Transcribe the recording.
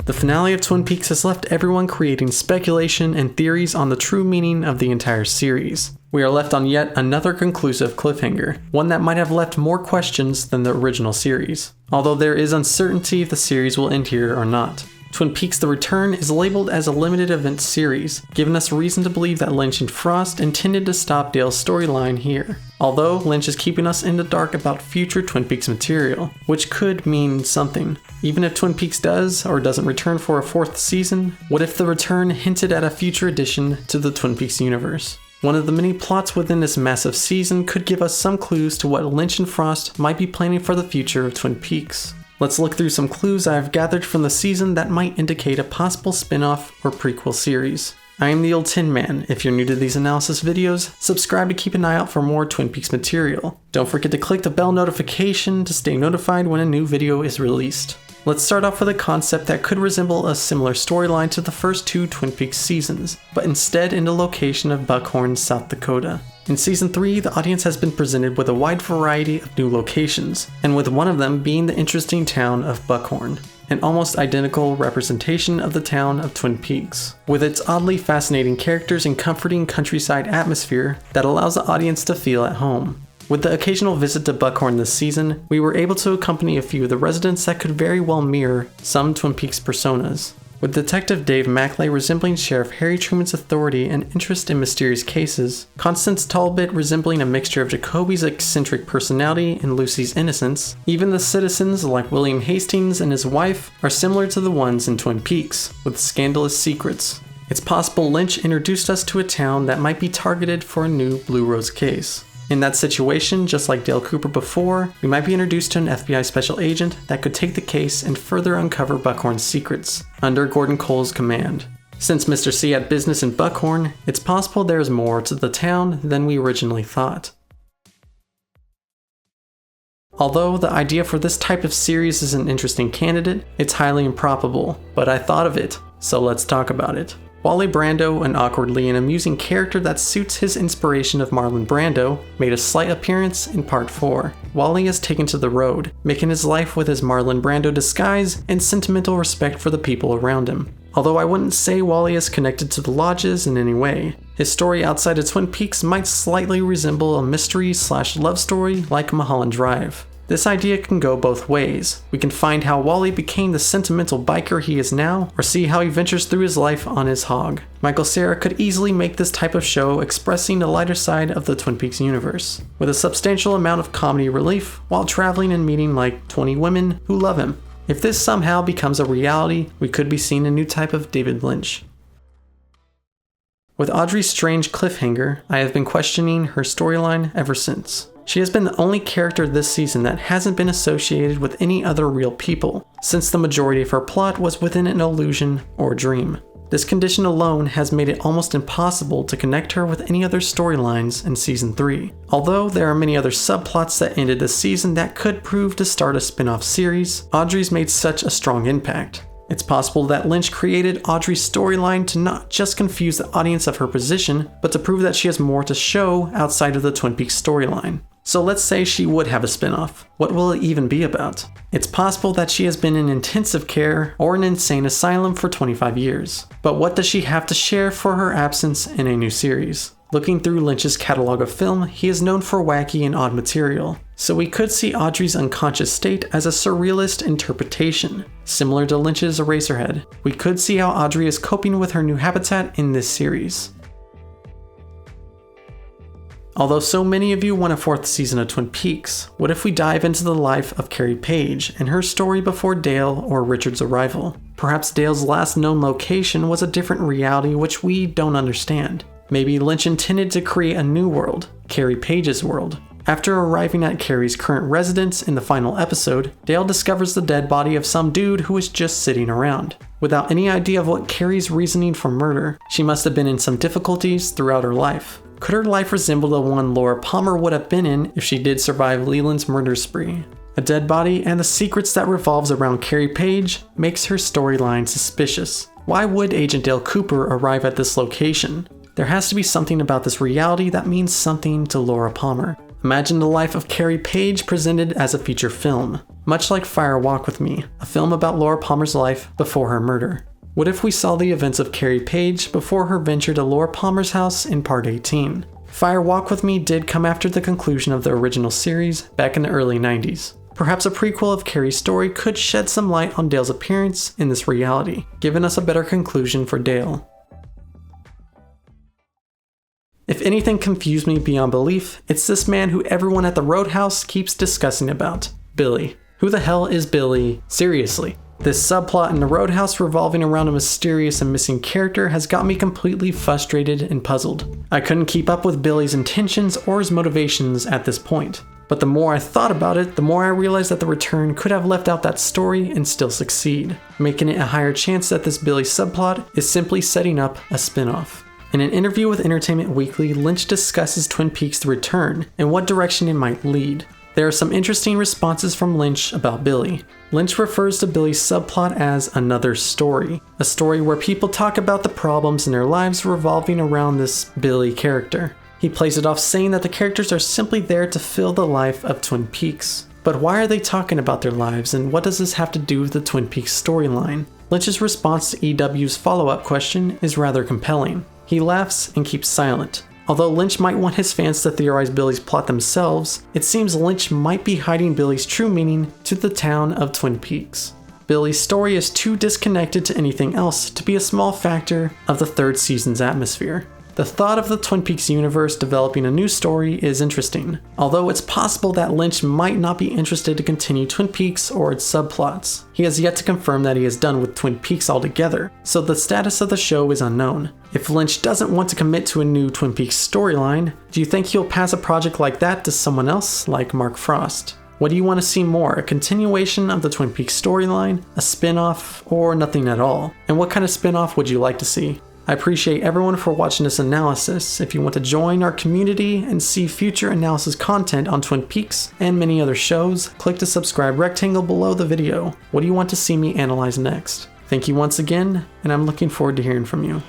The finale of Twin Peaks has left everyone creating speculation and theories on the true meaning of the entire series. We are left on yet another conclusive cliffhanger, one that might have left more questions than the original series, although there is uncertainty if the series will end here or not. Twin Peaks The Return is labeled as a limited event series, giving us reason to believe that Lynch and Frost intended to stop Dale's storyline here. Although Lynch is keeping us in the dark about future Twin Peaks material, which could mean something. Even if Twin Peaks does or doesn't return for a 4th season, what if The Return hinted at a future addition to the Twin Peaks universe? One of the many plots within this massive season could give us some clues to what Lynch and Frost might be planning for the future of Twin Peaks. Let's look through some clues I have gathered from the season that might indicate a possible spin-off or prequel series. I am the Old Tin Man. If you're new to these analysis videos, subscribe to keep an eye out for more Twin Peaks material. Don't forget to click the bell notification to stay notified when a new video is released. Let's start off with a concept that could resemble a similar storyline to the first 2 Twin Peaks seasons, but instead in the location of Buckhorn, South Dakota. In Season 3, the audience has been presented with a wide variety of new locations, and with one of them being the interesting town of Buckhorn, an almost identical representation of the town of Twin Peaks, with its oddly fascinating characters and comforting countryside atmosphere that allows the audience to feel at home. With the occasional visit to Buckhorn this season, we were able to accompany a few of the residents that could very well mirror some Twin Peaks personas. With Detective Dave Mackley resembling Sheriff Harry Truman's authority and interest in mysterious cases, Constance Talbot resembling a mixture of Jacoby's eccentric personality and Lucy's innocence, even the citizens like William Hastings and his wife are similar to the ones in Twin Peaks, with scandalous secrets. It's possible Lynch introduced us to a town that might be targeted for a new Blue Rose case. In that situation, just like Dale Cooper before, we might be introduced to an FBI special agent that could take the case and further uncover Buckhorn's secrets, under Gordon Cole's command. Since Mr. C had business in Buckhorn, it's possible there's more to the town than we originally thought. Although the idea for this type of series is an interesting candidate, it's highly improbable, but I thought of it, so let's talk about it. Wally Brando, an awkwardly and amusing character that suits his inspiration of Marlon Brando, made a slight appearance in Part 4. Wally is taken to the road, making his life with his Marlon Brando disguise and sentimental respect for the people around him. Although I wouldn't say Wally is connected to the lodges in any way. His story outside of Twin Peaks might slightly resemble a mystery/love story like Mulholland Drive. This idea can go both ways. We can find how Wally became the sentimental biker he is now, or see how he ventures through his life on his hog. Michael Cera could easily make this type of show expressing the lighter side of the Twin Peaks universe, with a substantial amount of comedy relief while traveling and meeting like 20 women who love him. If this somehow becomes a reality, we could be seeing a new type of David Lynch. With Audrey's strange cliffhanger, I have been questioning her storyline ever since. She has been the only character this season that hasn't been associated with any other real people, since the majority of her plot was within an illusion or dream. This condition alone has made it almost impossible to connect her with any other storylines in Season 3. Although there are many other subplots that ended this season that could prove to start a spin-off series, Audrey's made such a strong impact. It's possible that Lynch created Audrey's storyline to not just confuse the audience of her position, but to prove that she has more to show outside of the Twin Peaks storyline. So let's say she would have a spin-off. What will it even be about? It's possible that she has been in intensive care or an insane asylum for 25 years. But what does she have to share for her absence in a new series? Looking through Lynch's catalog of film, he is known for wacky and odd material. So we could see Audrey's unconscious state as a surrealist interpretation, similar to Lynch's Eraserhead. We could see how Audrey is coping with her new habitat in this series. Although so many of you want a 4th season of Twin Peaks, what if we dive into the life of Carrie Page and her story before Dale or Richard's arrival? Perhaps Dale's last known location was a different reality which we don't understand. Maybe Lynch intended to create a new world, Carrie Page's world. After arriving at Carrie's current residence in the final episode, Dale discovers the dead body of some dude who was just sitting around. Without any idea of what Carrie's reasoning for murder, she must have been in some difficulties throughout her life. Could her life resemble the one Laura Palmer would have been in if she did survive Leland's murder spree? A dead body and the secrets that revolves around Carrie Page makes her storyline suspicious. Why would Agent Dale Cooper arrive at this location? There has to be something about this reality that means something to Laura Palmer. Imagine the life of Carrie Page presented as a feature film, much like Fire Walk With Me, a film about Laura Palmer's life before her murder. What if we saw the events of Carrie Page before her venture to Laura Palmer's house in Part 18? Fire Walk With Me did come after the conclusion of the original series back in the early 90s. Perhaps a prequel of Carrie's story could shed some light on Dale's appearance in this reality, giving us a better conclusion for Dale. If anything confused me beyond belief, it's this man who everyone at the Roadhouse keeps discussing about, Billy. Who the hell is Billy? Seriously. This subplot in the Roadhouse revolving around a mysterious and missing character has got me completely frustrated and puzzled. I couldn't keep up with Billy's intentions or his motivations at this point. But the more I thought about it, the more I realized that the return could have left out that story and still succeed, making it a higher chance that this Billy subplot is simply setting up a spin-off. In an interview with Entertainment Weekly, Lynch discusses Twin Peaks: The Return and what direction it might lead. There are some interesting responses from Lynch about Billy. Lynch refers to Billy's subplot as another story, a story where people talk about the problems in their lives revolving around this Billy character. He plays it off saying that the characters are simply there to fill the life of Twin Peaks. But why are they talking about their lives, and what does this have to do with the Twin Peaks storyline? Lynch's response to EW's follow-up question is rather compelling. He laughs and keeps silent. Although Lynch might want his fans to theorize Billy's plot themselves, it seems Lynch might be hiding Billy's true meaning to the town of Twin Peaks. Billy's story is too disconnected to anything else to be a small factor of the third season's atmosphere. The thought of the Twin Peaks universe developing a new story is interesting, although it's possible that Lynch might not be interested to continue Twin Peaks or its subplots. He has yet to confirm that he is done with Twin Peaks altogether, so the status of the show is unknown. If Lynch doesn't want to commit to a new Twin Peaks storyline, do you think he'll pass a project like that to someone else like Mark Frost? What do you want to see more, a continuation of the Twin Peaks storyline, a spin-off, or nothing at all? And what kind of spin-off would you like to see? I appreciate everyone for watching this analysis. If you want to join our community and see future analysis content on Twin Peaks and many other shows, click the subscribe rectangle below the video. What do you want to see me analyze next? Thank you once again, and I'm looking forward to hearing from you.